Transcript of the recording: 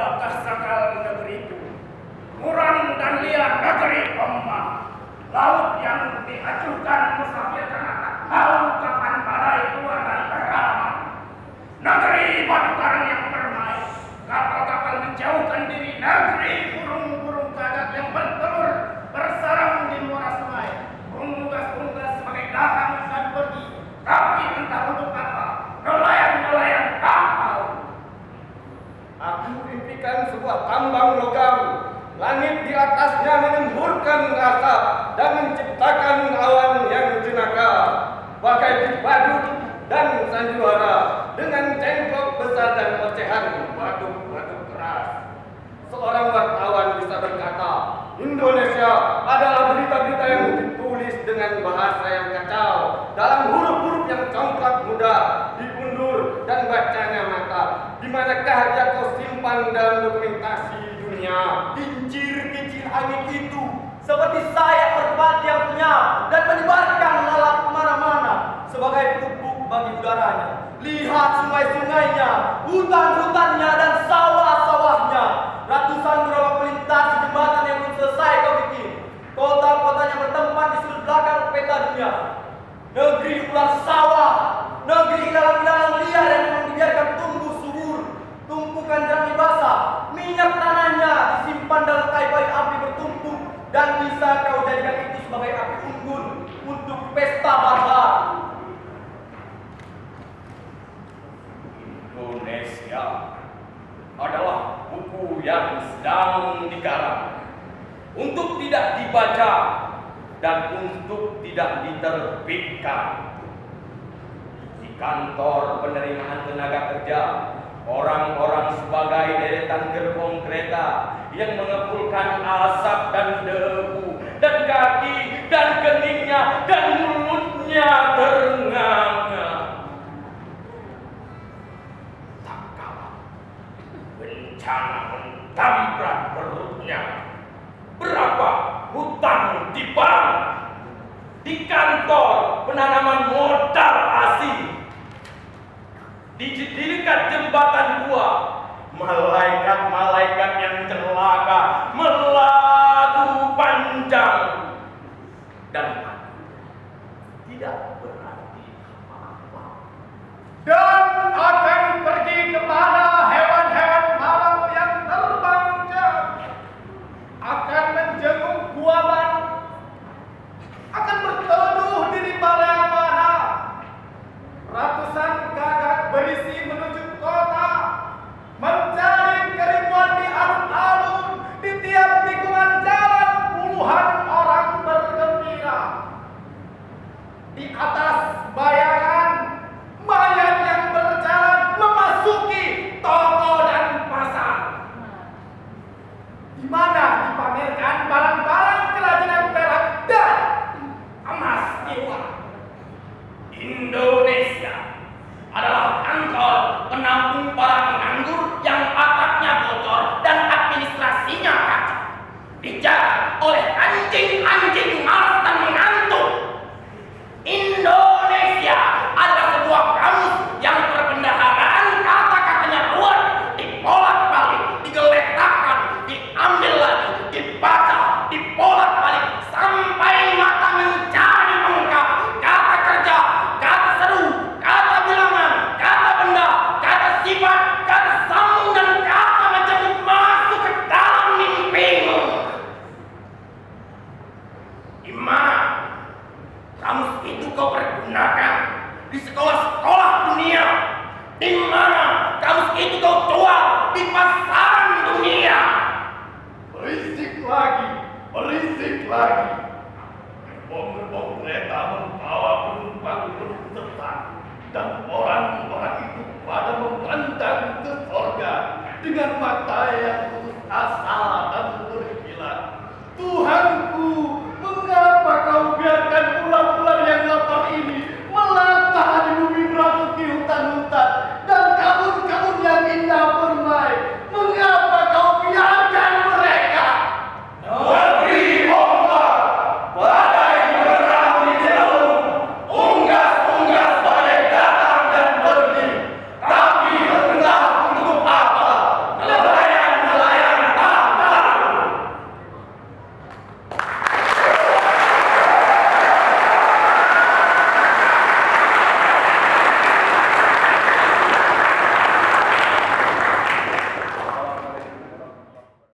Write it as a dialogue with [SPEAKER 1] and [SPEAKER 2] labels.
[SPEAKER 1] adakah sakal negeriku? Murang dan liar negeri Ombak. Laut yang diajukan musafir karena tak tahu kapan badai keluar dari pengalaman. Negeri batu karang yang permai. Kapal-kapal menjauhkan diri. Negeri burung-burung gagak yang bertelur bersarang di muara sungai. Unggas-unggas sebagai datang dan pergi. Tapi entah untuk apa. Nelayan-nelayan tak tahu.
[SPEAKER 2] Aku impikan sebuah tambang logam. Langit di atasnya menyemburkan asap dan menciptakan awan yang jenaka, bagai badut dan sandiwara dengan cengkok besar dan ocehan waduk-waduk keras. Seorang wartawan bisa berkata, Indonesia adalah berita-berita yang ditulis dengan bahasa yang kacau, dalam huruf-huruf yang congkak mudah, diundur dan bacanya mata. Di manakah dia kau simpan dalam dokumentasi dunia?
[SPEAKER 3] Kincir-kincir angin itu seperti sayap merpati yang punya dan menyebarkan lalat kemana-mana sebagai pupuk bagi udaranya. Lihat sungai-sungainya, hutan-hutannya dan sawah-sawahnya. Ratusan gerobak melintasi jembatan yang belum selesai kau bikin. Kota-kotanya bertempat di sudut belakang peta dunia. Negeri ular sawah, negeri ilalang-ilalang liar yang memang dibiarkan tumbuh subur. Tumpukan jerami basah, minyak tanahnya disimpan dalam kayu api bertumpuk dan bisa kau jadikan itu sebagai api unggun untuk pesta barbar.
[SPEAKER 1] Indonesia adalah buku yang sedang dikarang untuk tidak dibaca dan untuk tidak diterbitkan. Di kantor penerimaan tenaga kerja, orang-orang sebagai deretan gerbong kereta yang mengepulkan asap dan debu dan kaki dan keningnya dan mulutnya ternganga. Tak kalah bencana mentabrak perutnya. Berapa hutang dibangun di kantor penanaman modal asing. Di dekat jembatan gua, malaikat-malaikat yang celaka meladu panjang dan tidak berarti apa-apa.
[SPEAKER 2] Dan akan pergi kepada hewan-hewan malam yang terbang jauh, akan menjenguk gua baru, akan berteduh di rimba yang mana. Ratusan gagak berisi menuju kota, mencari keribuan di alun-alun, di tiap tikungan jalan puluhan orang bergembira. Di atas bayangan mayat yang berjalan memasuki toko dan pasar, di mana dipamerkan barang-barang kerajinan perak dan emas dewa.
[SPEAKER 1] Indonesia adalah kantor penampung para penganggur yang atapnya bocor dan administrasinya kacau. Dijaga oleh anjing-anjing malas dan mengantuk. Indonesia adalah sebuah kamus yang perbendaharaan kata-katanya ruwet, dipolak-balik, digeletakkan, diambil lagi, dibaca, dipolak-balik sampai mata mencari bengkak. Kata kerja, kata seru, kata bilangan, kata benda, kata sifat, kata sambung dan kata majemuk masuk ke dalam mimpimu. Di mana kamus itu kau pergunakan di sekolah-sekolah dunia? Di mana kamus itu kau jual di pasaran dunia?
[SPEAKER 2] Berisik lagi, berisik lagi. Gerbong-gerbong kereta membawa penumpang berdetak dan orang-orang itu pada memandang ke surga dengan mata yang putus asa.